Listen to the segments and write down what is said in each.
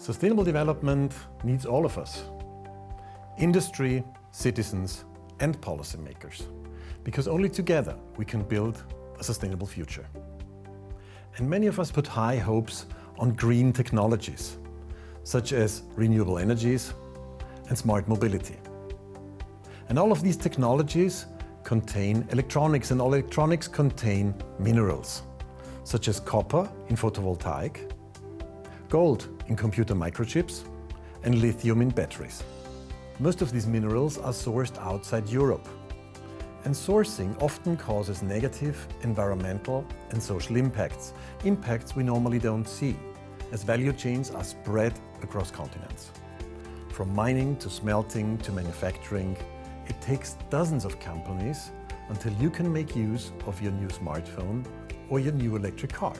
Sustainable development needs all of us: industry, citizens, and policymakers, because only together we can build a sustainable future. And many of us put high hopes on green technologies, such as renewable energies and smart mobility. And all of these technologies contain electronics, and all electronics contain minerals, such as copper in photovoltaic, gold in computer microchips, and lithium in batteries. Most of these minerals are sourced outside Europe, and sourcing often causes negative environmental and social impacts we normally don't see, as value chains are spread across continents. From mining to smelting to manufacturing, it takes dozens of companies until you can make use of your new smartphone or your new electric car.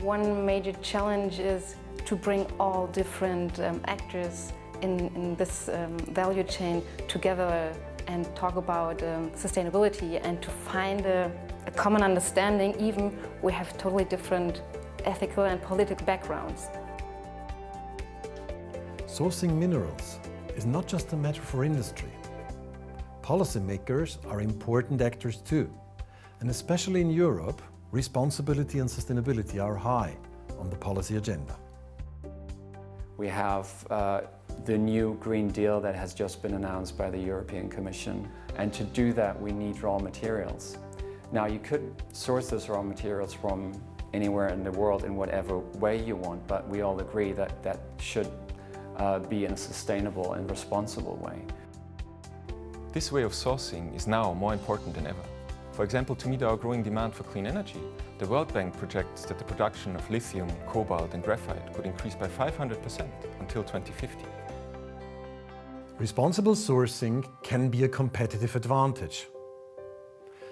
One major challenge is to bring all different actors in this value chain together and talk about sustainability and to find a common understanding, even we have totally different ethical and political backgrounds. Sourcing minerals is not just a matter for industry. Policymakers are important actors too, and especially in Europe, responsibility and sustainability are high on the policy agenda. We have the new Green Deal that has just been announced by the European Commission, and to do that we need raw materials. Now you could source those raw materials from anywhere in the world in whatever way you want, but we all agree that that should be in a sustainable and responsible way. This way of sourcing is now more important than ever. For example, to meet our growing demand for clean energy, the World Bank projects that the production of lithium, cobalt and graphite could increase by 500% until 2050. Responsible sourcing can be a competitive advantage.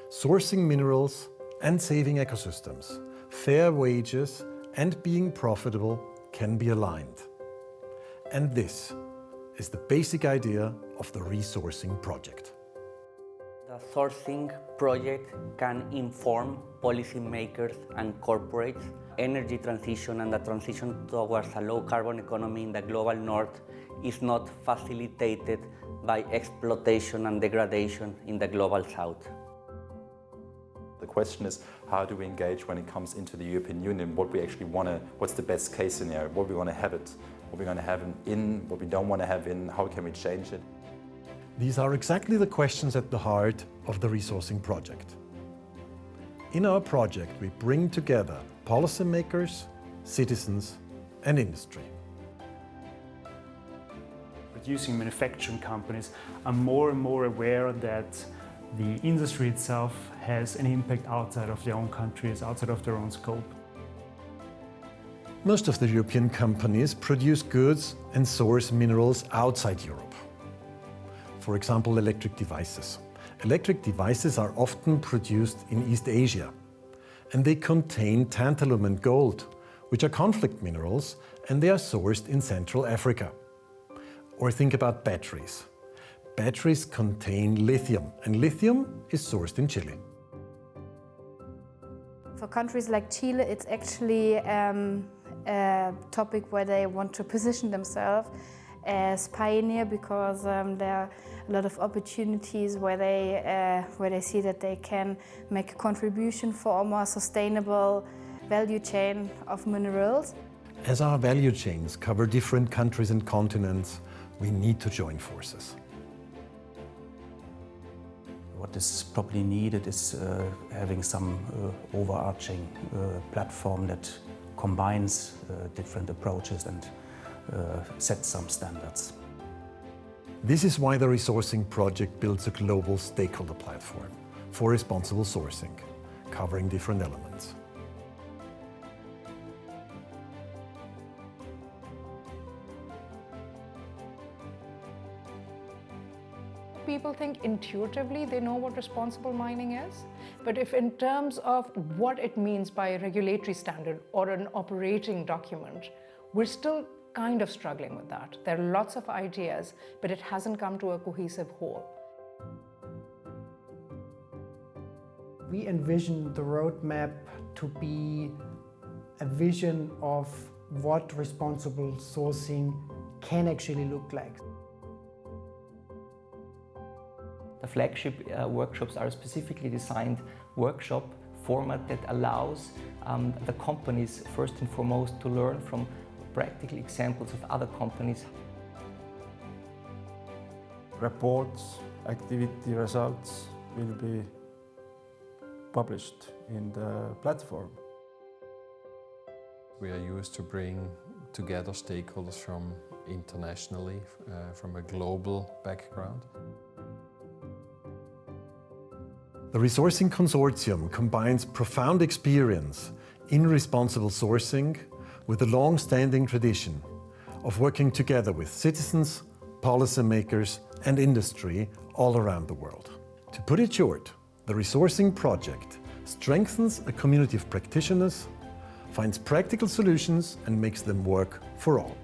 Sourcing minerals and saving ecosystems, fair wages and being profitable can be aligned. And this is the basic idea of the resourcing project. The sourcing project can inform policymakers and corporates. Energy transition and the transition towards a low-carbon economy in the global north is not facilitated by exploitation and degradation in the global south. The question is, how do we engage when it comes into the European Union? What we actually want to, what's the best case scenario? What we want to have it, what we're going to have in, what we don't want to have in, how can we change it? These are exactly the questions at the heart of the resourcing project. In our project, we bring together policymakers, citizens, and industry. Producing manufacturing companies are more and more aware that the industry itself has an impact outside of their own countries, outside of their own scope. Most of the European companies produce goods and source minerals outside Europe. For example, electric devices. Electric devices are often produced in East Asia, and they contain tantalum and gold, which are conflict minerals, and they are sourced in Central Africa. Or think about batteries. Batteries contain lithium, and lithium is sourced in Chile. For countries like Chile, it's actually a topic where they want to position themselves as pioneer, because there are a lot of opportunities where they see that they can make a contribution for a more sustainable value chain of minerals. As our value chains cover different countries and continents, we need to join forces. What is probably needed is having some overarching platform that combines different approaches and sets some standards. This is why the Resourcing Project builds a global stakeholder platform for responsible sourcing, covering different elements. People think intuitively they know what responsible mining is, but if in terms of what it means by a regulatory standard or an operating document, we're still kind of struggling with that. There are lots of ideas, but it hasn't come to a cohesive whole. We envision the roadmap to be a vision of what responsible sourcing can actually look like. The flagship workshops are a specifically designed workshop format that allows the companies first and foremost to learn from practical examples of other companies. Reports, activity results will be published in the platform. We are used to bring together stakeholders from internationally, from a global background. The Resourcing Consortium combines profound experience in responsible sourcing with a long-standing tradition of working together with citizens, policymakers and industry all around the world. To put it short, the Resourcing project strengthens a community of practitioners, finds practical solutions and makes them work for all.